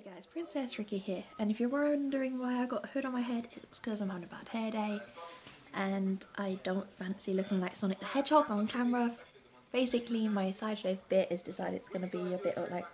Hey guys, Princess Ricky here, and if you're wondering why I got a hood on my head, it's because I'm on a bad hair day and I don't fancy looking like Sonic the Hedgehog on camera. Basically, my side shave bit has decided it's going to be a bit like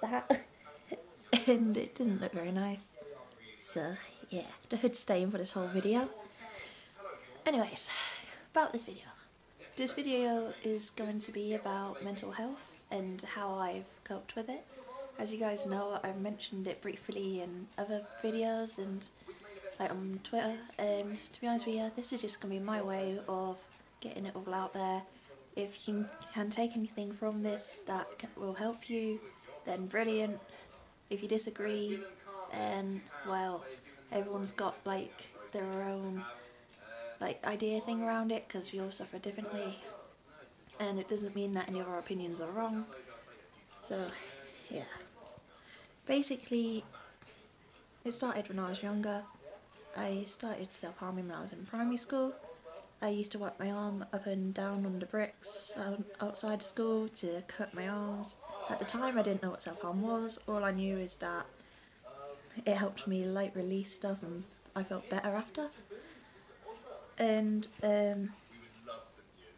that and it doesn't look very nice. So yeah, the hood's staying for this whole video. Anyways, about this video. This video is going to be about mental health and how I've coped with it. As you guys know, I've mentioned it briefly in other videos and like on Twitter, and to be honest with you, this is just going to be my way of getting it all out there. If you can take anything from this that will help you, then brilliant. If you disagree, then well, everyone's got like their own like idea thing around it, because we all suffer differently, and it doesn't mean that any of our opinions are wrong. So yeah. Basically, it started when I was younger. I started self-harming when I was in primary school. I used to wipe my arm up and down on the bricks outside school to cut my arms. At the time I didn't know what self-harm was. All I knew is that it helped me like release stuff and I felt better after. And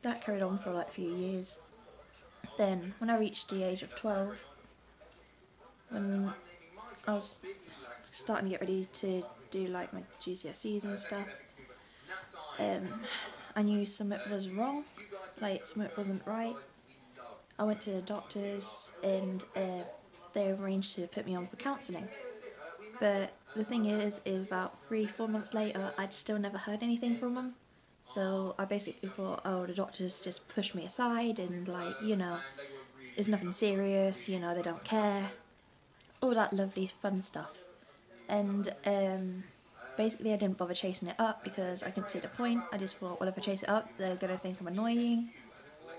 that carried on for like a few years. Then when I reached the age of 12, when I was starting to get ready to do like my GCSEs and stuff, I knew something was wrong, like something wasn't right. I went to the doctors and they arranged to put me on for counselling. But the thing is about 3-4 months later, I'd still never heard anything from them. So I basically thought, oh, the doctors just pushed me aside and like, you know, it's nothing serious, you know, they don't care. All that lovely fun stuff. And basically I didn't bother chasing it up because I couldn't see the point. I just thought, well, if I chase it up, they're going to think I'm annoying.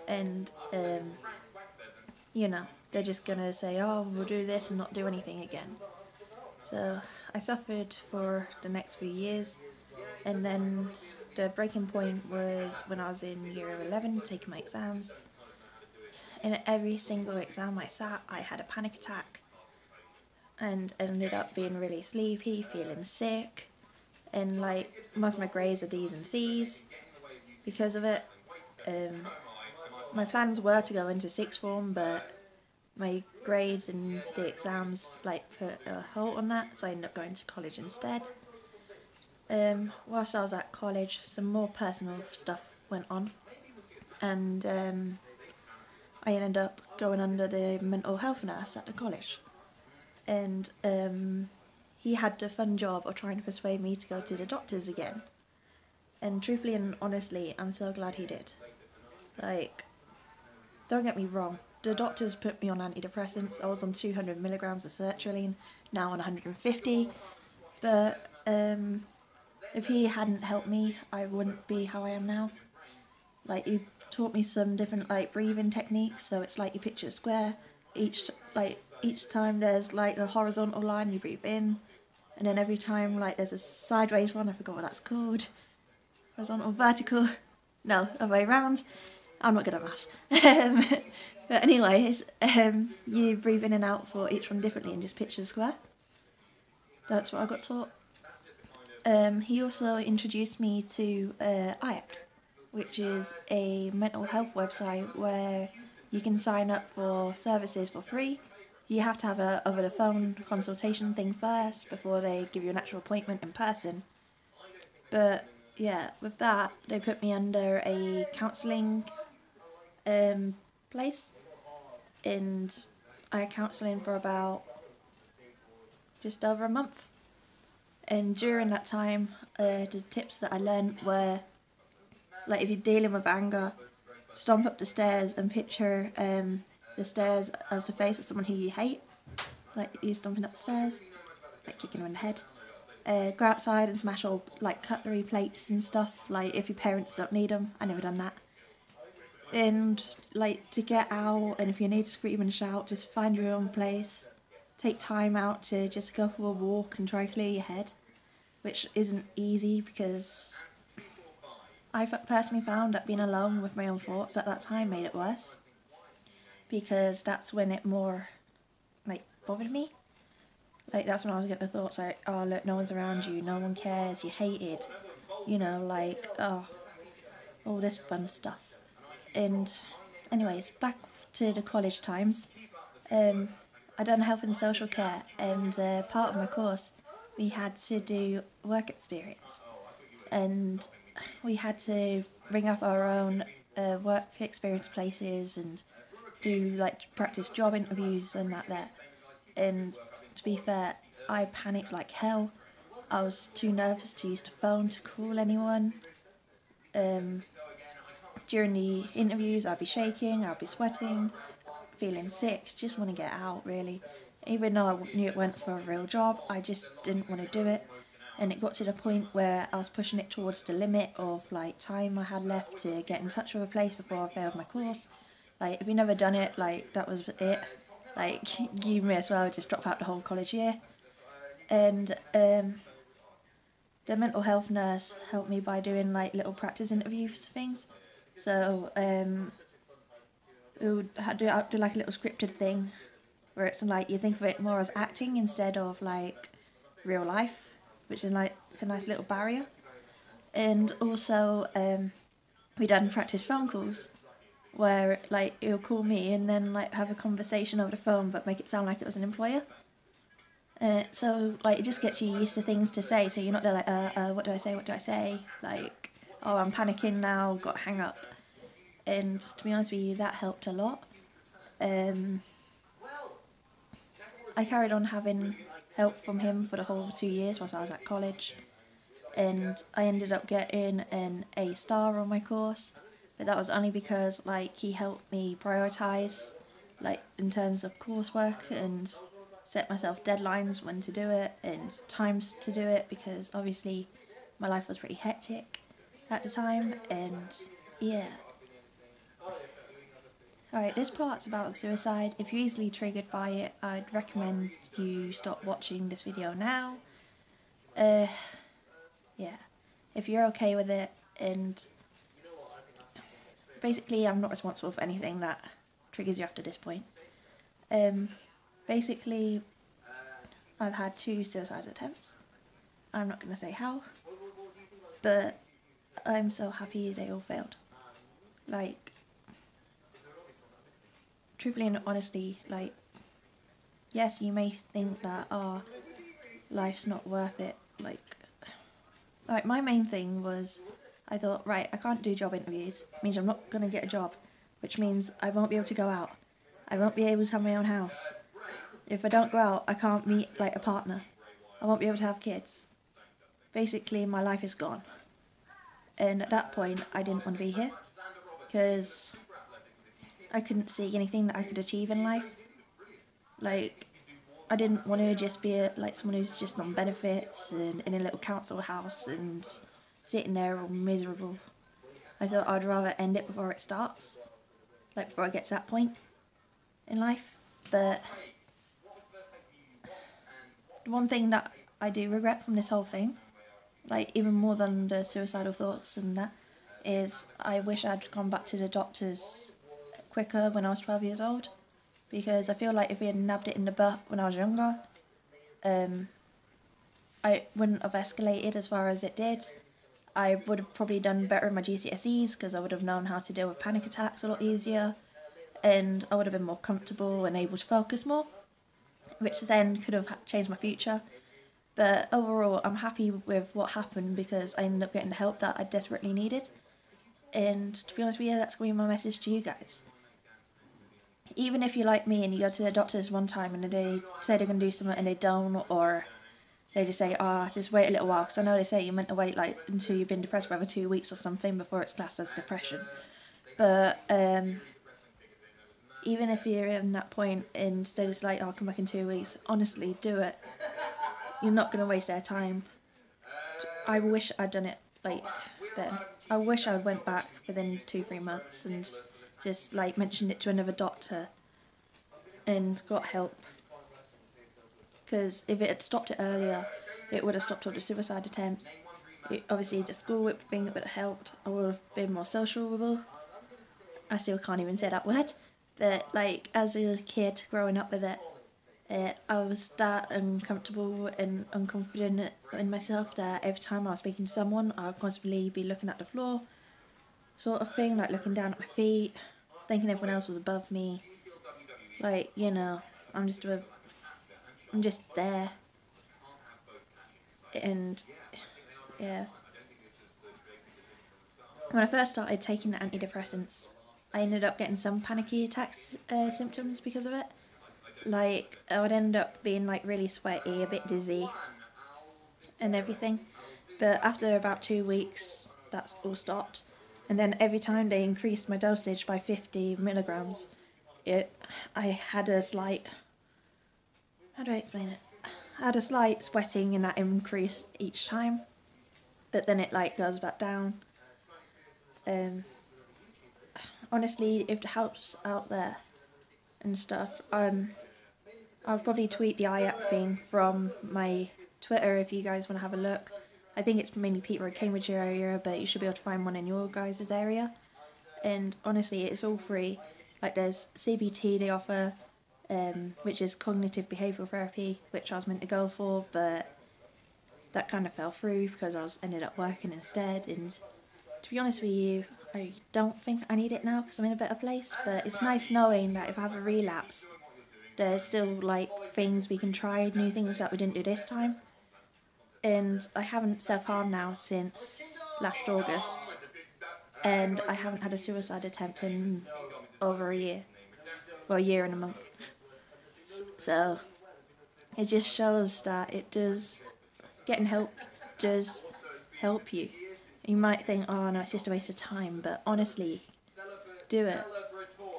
And, you know, they're just going to say, oh, we'll do this and not do anything again. So I suffered for the next few years. And then the breaking point was when I was in year 11 taking my exams. In every single exam I sat, I had a panic attack. And ended up being really sleepy, feeling sick, and like most of my grades are D's and C's because of it. My plans were to go into sixth form, but my grades and the exams like put a halt on that, so I ended up going to college instead. Whilst I was at college, some more personal stuff went on, and I ended up going under the mental health nurse at the college. And he had the fun job of trying to persuade me to go to the doctors again. And truthfully and honestly, I'm so glad he did. Like, don't get me wrong, the doctors put me on antidepressants. I was on 200 milligrams of sertraline, now on 150. But if he hadn't helped me, I wouldn't be how I am now. Like, he taught me some different like breathing techniques. So it's like you picture a square. Each time there's like a horizontal line, you breathe in, and then every time like there's a sideways one, I forgot what that's called. Horizontal, vertical, no, other way round. I'm not good at maths. But anyways, you breathe in and out for each one differently and just picture a square. That's what I got taught. He also introduced me to IAPT, which is a mental health website where you can sign up for services for free. You have to have a over the phone consultation thing first before they give you an actual appointment in person. But yeah, with that, they put me under a counselling place, and I had counselling for about just over a month. And during that time, the tips that I learned were, like, if you're dealing with anger, stomp up the stairs and picture the stairs as the face of someone who you hate, like you stomping upstairs, like kicking them in the head. Go outside and smash all like cutlery plates and stuff, like if your parents don't need them. I never done that. And like to get out, and if you need to scream and shout, just find your own place. Take time out to just go for a walk and try to clear your head, which isn't easy because I personally found that being alone with my own thoughts at that time made it worse. Because that's when it more like bothered me. Like, that's when I was getting the thoughts like, oh, look, no one's around you, no one cares, you're hated, you know, like, oh, all this fun stuff. And anyways, back to the college times. I done health and social care, and part of my course, we had to do work experience, and we had to ring up our own work experience places and do like practice job interviews and that there. And to be fair, I panicked like hell. I was too nervous to use the phone to call anyone. During the interviews, I'd be shaking, I'd be sweating, feeling sick, just want to get out really. Even though I knew it went for a real job, I just didn't want to do it. And it got to the point where I was pushing it towards the limit of like time I had left to get in touch with a place before I failed my course. Like, if you never done it, like, that was it. Like, you may as well just drop out the whole college year. And the mental health nurse helped me by doing like little practice interviews things. So we would do like a little scripted thing where it's like you think of it more as acting instead of like real life, which is like a nice little barrier. And also we done practice phone calls where like he'll call me and then like have a conversation over the phone but make it sound like it was an employer. So like it just gets you used to things to say, so you're not there like what do I say, like, oh, I'm panicking now, got to hang up. And to be honest with you, that helped a lot. I carried on having help from him for the whole 2 years whilst I was at college, and I ended up getting an A star on my course, but that was only because like he helped me prioritise like in terms of coursework and set myself deadlines when to do it and times to do it, because obviously my life was pretty hectic at the time. And yeah. Alright, this part's about suicide. If you're easily triggered by it, I'd recommend you stop watching this video now. Yeah. If you're okay with it, and basically I'm not responsible for anything that triggers you after this point. Basically, I've had 2 suicide attempts. I'm not going to say how, but I'm so happy they all failed. Like, truthfully and honestly, like, yes, you may think that, oh, life's not worth it. Like my main thing was, I thought, right, I can't do job interviews, means I'm not going to get a job, which means I won't be able to go out. I won't be able to have my own house. If I don't go out, I can't meet, like, a partner. I won't be able to have kids. Basically, my life is gone. And at that point, I didn't want to be here, because I couldn't see anything that I could achieve in life. Like, I didn't want to just be like someone who's just on benefits and in a little council house and sitting there all miserable. I thought I'd rather end it before it starts, like before I get to that point in life. But the one thing that I do regret from this whole thing, like even more than the suicidal thoughts and that, is I wish I'd gone back to the doctors quicker when I was 12 years old, because I feel like if we had nabbed it in the butt when I was younger, I wouldn't have escalated as far as it did. I would have probably done better in my GCSEs because I would have known how to deal with panic attacks a lot easier, and I would have been more comfortable and able to focus more, which then could have changed my future. But overall, I'm happy with what happened because I ended up getting the help that I desperately needed. And to be honest with you, that's going to be my message to you guys. Even if you're like me and you go to the doctors one time and they say they're going to do something and they don't, or they just say, oh, just wait a little while, because I know they say you're meant to wait like until you've been depressed for over 2 weeks or something before it's classed as depression. But even if you're in that point and they're just like, oh, I'll come back in 2 weeks, honestly, do it. You're not going to waste their time. I wish I'd done it like then. I wish I went back within 2-3 months and just like mentioned it to another doctor and got help. Because if it had stopped it earlier, it would have stopped all the suicide attempts. Obviously, the school whip thing would have helped. I would have been more sociable. I still can't even say that word. But like as a kid growing up with it, I was that uncomfortable and unconfident in myself that every time I was speaking to someone, I would constantly be looking at the floor, sort of thing, like looking down at my feet, thinking everyone else was above me. Like, you know, I'm just there. And yeah. When I first started taking the antidepressants, I ended up getting some panicky attacks symptoms because of it. Like, I would end up being like really sweaty, a bit dizzy and everything. But after about 2 weeks, that's all stopped. And then every time they increased my dosage by 50 milligrams, I had a slight, how do I explain it? I had a slight sweating and that increase each time. But then it like goes back down. Honestly, if it helps out there and stuff, I'll probably tweet the IAP thing from my Twitter if you guys want to have a look. I think it's mainly people in Cambridgeshire area, but you should be able to find one in your guys' area. And honestly, it's all free. Like, there's CBT they offer, which is cognitive behavioural therapy, which I was meant to go for, but that kind of fell through because ended up working instead. And to be honest with you, I don't think I need it now because I'm in a better place, but it's nice knowing that if I have a relapse, there's still like things we can try, new things that we didn't do this time. And I haven't self-harmed now since last August, and I haven't had a suicide attempt in over a year. Well, a year and a month. So it just shows that getting help does help you. You might think, oh no, it's just a waste of time, but honestly, do it.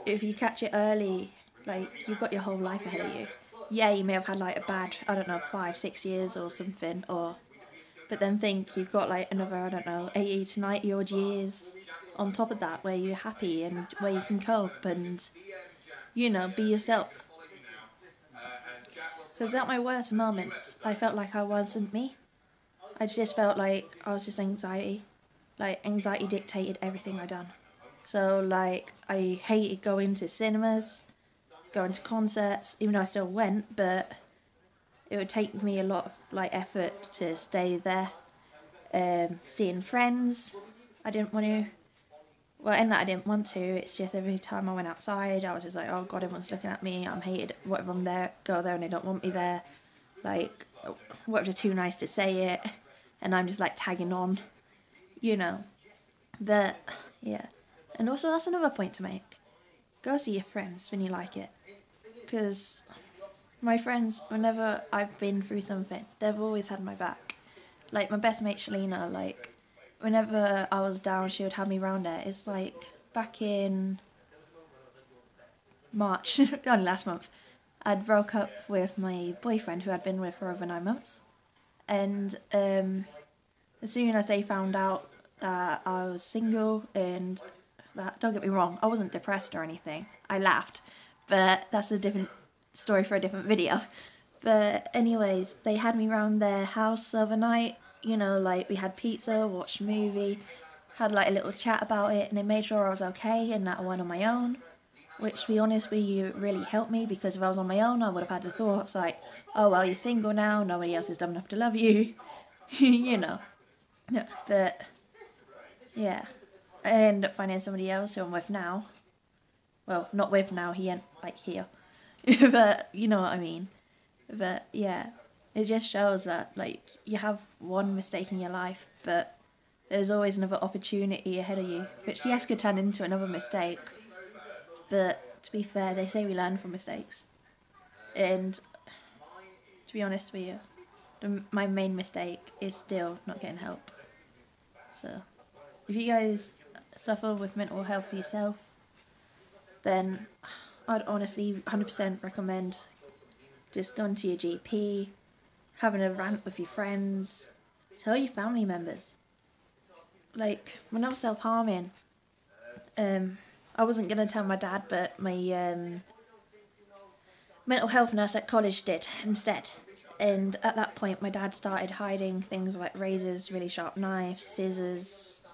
If you catch it early, like, you've got your whole life ahead of you. Yeah, you may have had like a bad, 5-6 years or something, but then think you've got like another, 80 to 90 odd years on top of that where you're happy and where you can cope and, be yourself. Because at my worst moments, I felt like I wasn't me. I just felt like I was just anxiety. Like, anxiety dictated everything I done. So, like, I hated going to cinemas, going to concerts, even though I still went, but it would take me a lot of, like, effort to stay there. Seeing friends, I didn't want to. Well, and that I didn't want to, it's just every time I went outside, I was just like, oh god, everyone's looking at me, I'm hated, what if I'm there, go there and they don't want me there? Like, what if they're too nice to say it? And I'm just, like, tagging on, But, yeah. And also, that's another point to make. Go see your friends when you like it. Because my friends, whenever I've been through something, they've always had my back. Like, my best mate, Shalina, like, whenever I was down, she would have me round her. It's like, back in March, only last month, I'd broke up with my boyfriend, who I'd been with for over 9 months. And as soon as they found out that I was single and that, don't get me wrong, I wasn't depressed or anything. I laughed, but that's a different story for a different video. But anyways, they had me round their house overnight, like we had pizza, watched a movie, had like a little chat about it, and they made sure I was okay and that I went on my own. Which, to be honest with you, really helped me, because if I was on my own, I would have had the thoughts like, oh well, you're single now, nobody else is dumb enough to love you, No, but yeah, I ended up finding somebody else who I'm with now. Well, not with now, he ain't like here, but you know what I mean. But yeah, it just shows that like you have one mistake in your life, but there's always another opportunity ahead of you, which yes could turn into another mistake. But to be fair, they say we learn from mistakes. And to be honest with you, my main mistake is still not getting help. So if you guys suffer with mental health for yourself, then I'd honestly 100% recommend just going to your GP, having a rant with your friends, tell your family members. Like, when I was self-harming, I wasn't going to tell my dad, but my mental health nurse at college did instead. And at that point, my dad started hiding things like razors, really sharp knives, scissors,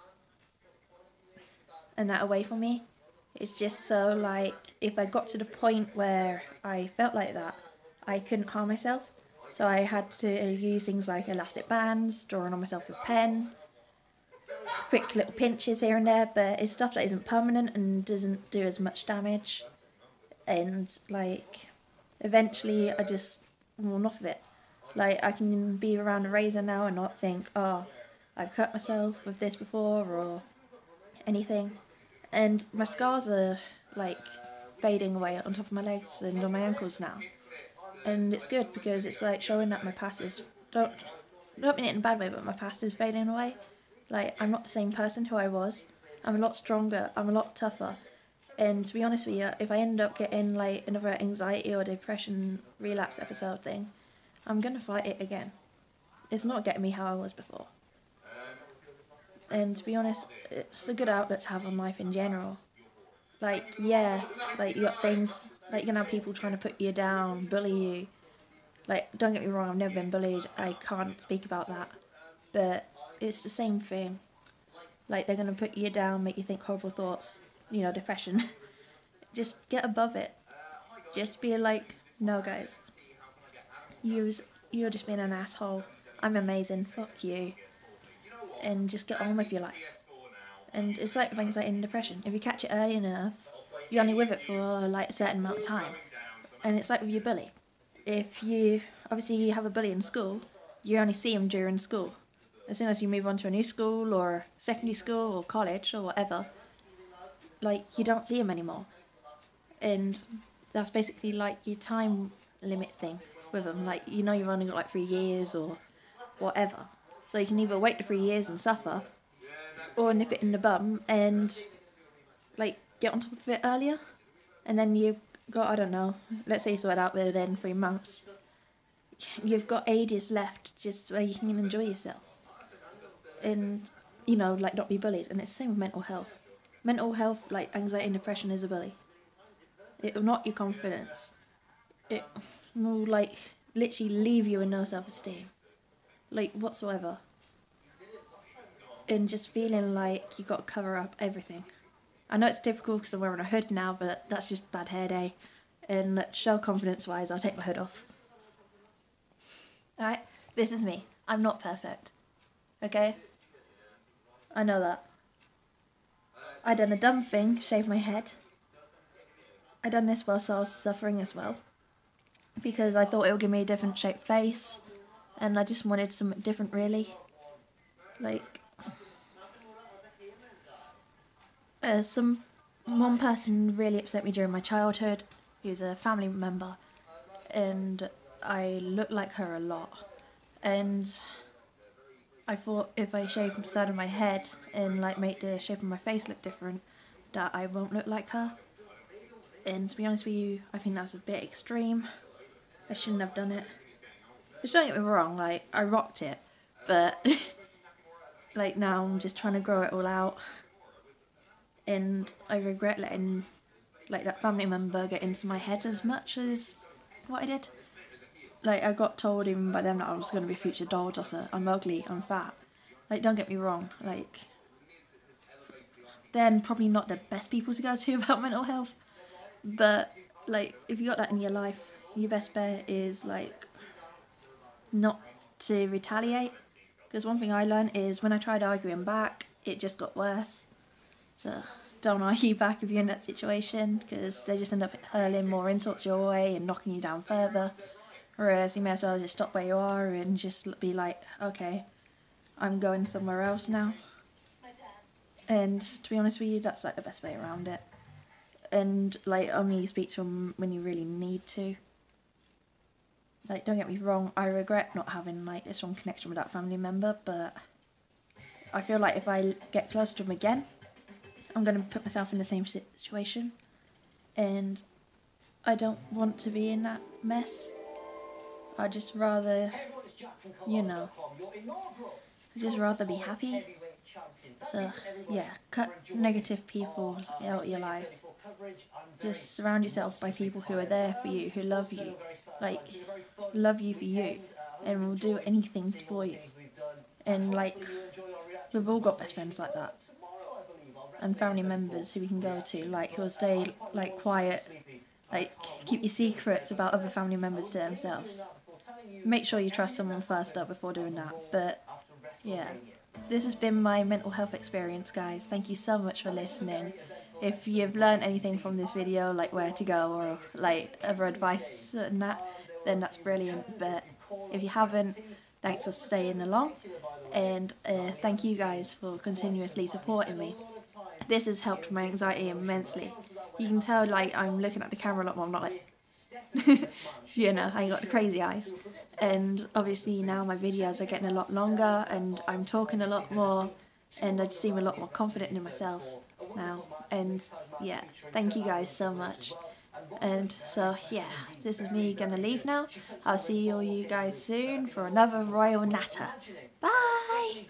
and that away from me. It's just so, like, if I got to the point where I felt like that, I couldn't harm myself. So I had to use things like elastic bands, drawing on myself with a pen, quick little pinches here and there, but it's stuff that isn't permanent and doesn't do as much damage. And like, eventually I just worn off of it. Like, I can be around a razor now and not think, oh, I've cut myself with this before or anything. And my scars are like fading away on top of my legs and on my ankles now. And it's good because it's like showing that my past is, don't mean it in a bad way, but my past is fading away. Like, I'm not the same person who I was. I'm a lot stronger, I'm a lot tougher. And to be honest with you, if I end up getting like another anxiety or depression relapse episode thing, I'm gonna fight it again. It's not getting me how I was before. And to be honest, it's a good outlet to have on life in general. Like, yeah, like you got things, like you can have people trying to put you down, bully you. Like, don't get me wrong, I've never been bullied, I can't speak about that. But it's the same thing. Like, they're going to put you down, make you think horrible thoughts, you know, depression. Just get above it. Just be like, no guys, you're just being an asshole. I'm amazing, fuck you. And just get on with your life. And it's like with anxiety and depression. If you catch it early enough, you're only with it for like a certain amount of time. And it's like with your bully. If you, obviously you have a bully in school, you only see him during school. As soon as you move on to a new school or secondary school or college or whatever, like you don't see him anymore. And that's basically like your time limit thing with them. Like, you know, you've only got like 3 years or whatever. So you can either wait the 3 years and suffer, or nip it in the bum and like get on top of it earlier. And then you've got, I don't know, let's say you sort it out within 3 months. You've got ages left just where you can enjoy yourself. And, you know, like not be bullied. And it's the same with mental health. Mental health, like anxiety and depression, is a bully. It will knock your confidence. It will like literally leave you with no self-esteem. Like whatsoever. And just feeling like you got to cover up everything. I know it's difficult because I'm wearing a hood now, but that's just bad hair day. And show confidence wise, I'll take my hood off. Alright, this is me. I'm not perfect. Okay? I know that. I done a dumb thing, shaved my head. I done this whilst I was suffering as well. Because I thought it would give me a different shaped face. And I just wanted something different really. Like, one person really upset me during my childhood, who's a family member, and I looked like her a lot. And I thought if I shaved the side of my head and like make the shape of my face look different, that I won't look like her. And to be honest with you, I think that was a bit extreme. I shouldn't have done it. Which, don't get me wrong, like I rocked it, but like now I'm just trying to grow it all out. And I regret letting like that family member get into my head as much as what I did. Like, I got told even by them that I was going to be a future doll dosser. I'm ugly, I'm fat. Like, don't get me wrong, like, they're probably not the best people to go to about mental health. But, like, if you got that in your life, your best bet is, like, not to retaliate. Because one thing I learned is when I tried arguing back, it just got worse. So don't argue back if you're in that situation, because they just end up hurling more insults your way and knocking you down further. Whereas you may as well just stop where you are and just be like, okay, I'm going somewhere else now. And to be honest with you, that's like the best way around it. And like only speak to them when you really need to. Like, don't get me wrong, I regret not having like a strong connection with that family member, but I feel like if I get close to them again, I'm going to put myself in the same situation. And I don't want to be in that mess. I'd just rather, you know, I'd just rather be happy. So, yeah, cut negative people out of your life. Just surround yourself by people who are there for you, who love you. Like, love you for you. And will do anything for you. And, like, we've all got best friends like that. And family members who we can go to, like, who will stay, like, quiet like keep your secrets about other family members to themselves. Make sure you trust someone first though before doing that. But yeah, this has been my mental health experience, guys. Thank you so much for listening. If you've learned anything from this video, like where to go or like other advice and that, then that's brilliant. But if you haven't, thanks for staying along, and thank you guys for continuously supporting me. This has helped my anxiety immensely. You can tell like I'm looking at the camera a lot more. I'm not like you know, I ain't got the crazy eyes. And obviously now my videos are getting a lot longer and I'm talking a lot more and I just seem a lot more confident in myself now. And yeah, thank you guys so much. And so yeah, this is me gonna leave now. I'll see all you guys soon for another Royal Natter. Bye!